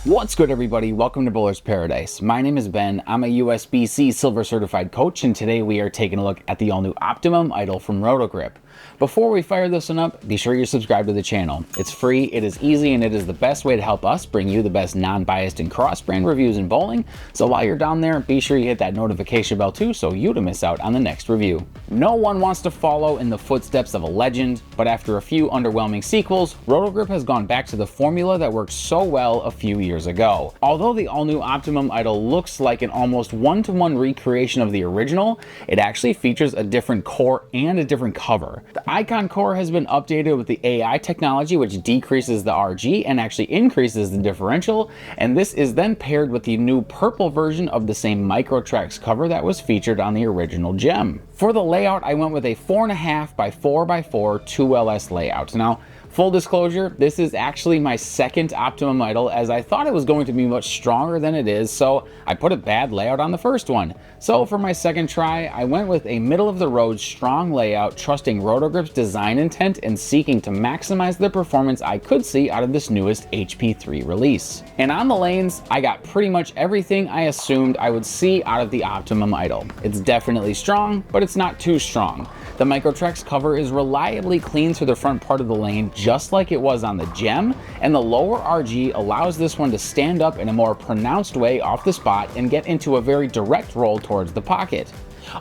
What's good, everybody? Welcome to Bowler's Paradise. My name is Ben. I'm a USBC Silver Certified Coach, and today we are taking a look at the all-new Optimum idle from Roto Grip. Before we fire this one up, be sure you're subscribed to the channel. It's free, it is easy, and it is the best way to help us bring you the best non-biased and cross-brand reviews in bowling. So while you're down there, be sure you hit that notification bell too so you don't miss out on the next review. No one wants to follow in the footsteps of a legend, but after a few underwhelming sequels, Roto Grip has gone back to the formula that worked so well a few years ago. Although the all-new Optimum idle looks like an almost one-to-one recreation of the original, it actually features a different core and a different cover. The Ikon core has been updated with the AI technology, which decreases the RG and actually increases the differential, and this is then paired with the new purple version of the same microtrax cover that was featured on the original gem. For the layout, I went with a 4.5 by 4x4 2LS layout. Now, full disclosure, this is actually my second Optimum idle, as I thought it was going to be much stronger than it is, so I put a bad layout on the first one. So for my second try, I went with a middle-of-the-road strong layout, trusting Roto Grip's design intent and seeking to maximize the performance I could see out of this newest HP3 release. And on the lanes, I got pretty much everything I assumed I would see out of the Optimum idle. It's definitely strong, but it's not too strong. The microtrax cover is reliably clean through the front part of the lane, just like it was on the gem, and the lower RG allows this one to stand up in a more pronounced way off the spot and get into a very direct roll towards the pocket.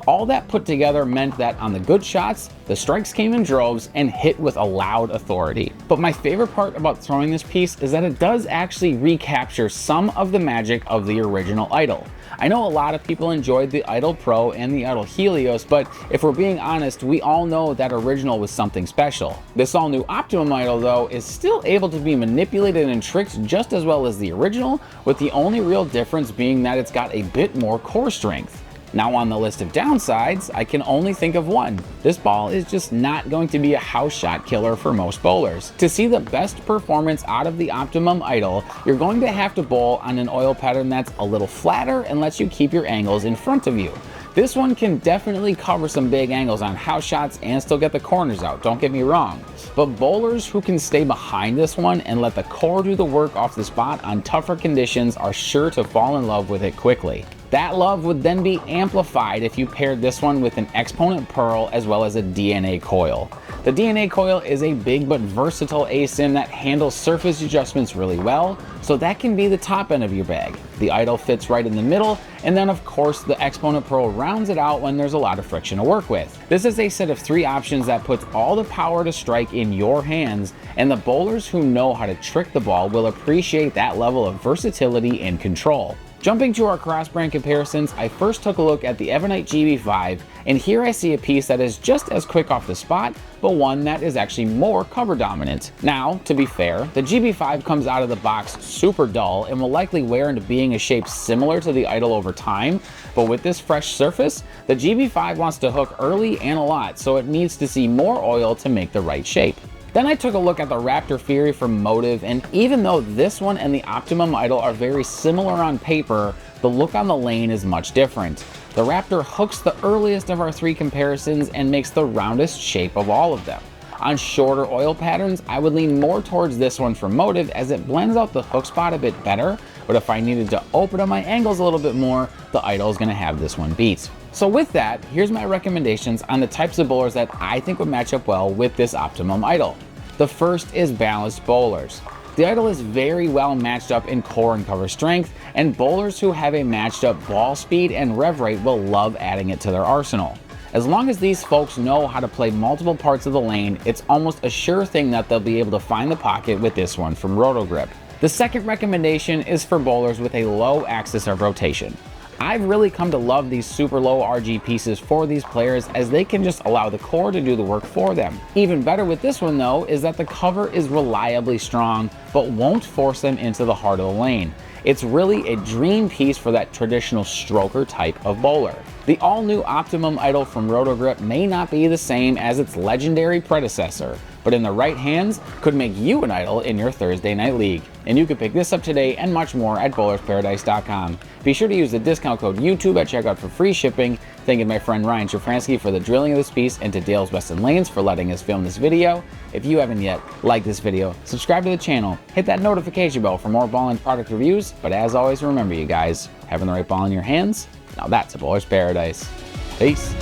All that put together meant that on the good shots, the strikes came in droves and hit with a loud authority. But my favorite part about throwing this piece is that it does actually recapture some of the magic of the original idle. I know a lot of people enjoyed the Idle Pro and the Idle Helios, but if we're being honest, we all know that original was something special. This all new Optimum idle, though, is still able to be manipulated and tricked just as well as the original, with the only real difference being that it's got a bit more core strength. Now, on the list of downsides, I can only think of one. This ball is just not going to be a house shot killer for most bowlers. To see the best performance out of the Optimum idle, you're going to have to bowl on an oil pattern that's a little flatter and lets you keep your angles in front of you. This one can definitely cover some big angles on house shots and still get the corners out, don't get me wrong. But bowlers who can stay behind this one and let the core do the work off the spot on tougher conditions are sure to fall in love with it quickly. That love would then be amplified if you paired this one with an exponent pearl as well as a DNA coil. The DNA coil is a big but versatile ASIM that handles surface adjustments really well, so that can be the top end of your bag. The idle fits right in the middle, and then of course the exponent pearl rounds it out when there's a lot of friction to work with. This is a set of 3 options that puts all the power to strike in your hands, and the bowlers who know how to trick the ball will appreciate that level of versatility and control. Jumping to our cross-brand comparisons, I first took a look at the Ebonite GB5, and here I see a piece that is just as quick off the spot, but one that is actually more cover dominant. Now, to be fair, the GB5 comes out of the box super dull and will likely wear into being a shape similar to the idle over time, but with this fresh surface, the GB5 wants to hook early and a lot, so it needs to see more oil to make the right shape. Then I took a look at the Raptor Fury from Motive, and even though this one and the Optimum idle are very similar on paper, the look on the lane is much different. The Raptor hooks the earliest of our 3 comparisons and makes the roundest shape of all of them. On shorter oil patterns, I would lean more towards this one from Motive as it blends out the hook spot a bit better, but if I needed to open up my angles a little bit more, the idle is going to have this one beat. So with that, here's my recommendations on the types of bowlers that I think would match up well with this Optimum idle. The first is balanced bowlers. The idle is very well matched up in core and cover strength, and bowlers who have a matched up ball speed and rev rate will love adding it to their arsenal. As long as these folks know how to play multiple parts of the lane, it's almost a sure thing that they'll be able to find the pocket with this one from Roto Grip. The second recommendation is for bowlers with a low axis of rotation. I've really come to love these super low RG pieces for these players, as they can just allow the core to do the work for them. Even better with this one though is that the cover is reliably strong but won't force them into the heart of the lane. It's really a dream piece for that traditional stroker type of bowler. The all-new Optimum idle from Roto Grip may not be the same as its legendary predecessor, but in the right hands could make you an idle in your Thursday night league. And you can pick this up today and much more at bowlersparadise.com. Be sure to use the discount code YouTube at checkout for free shipping. Thanking my friend Ryan Shafransky for the drilling of this piece, and to Dale's Weston Lanes for letting us film this video. If you haven't yet, like this video, subscribe to the channel, hit that notification bell for more ball and product reviews, but as always, remember you guys, having the right ball in your hands, now that's a bowler's paradise. Peace.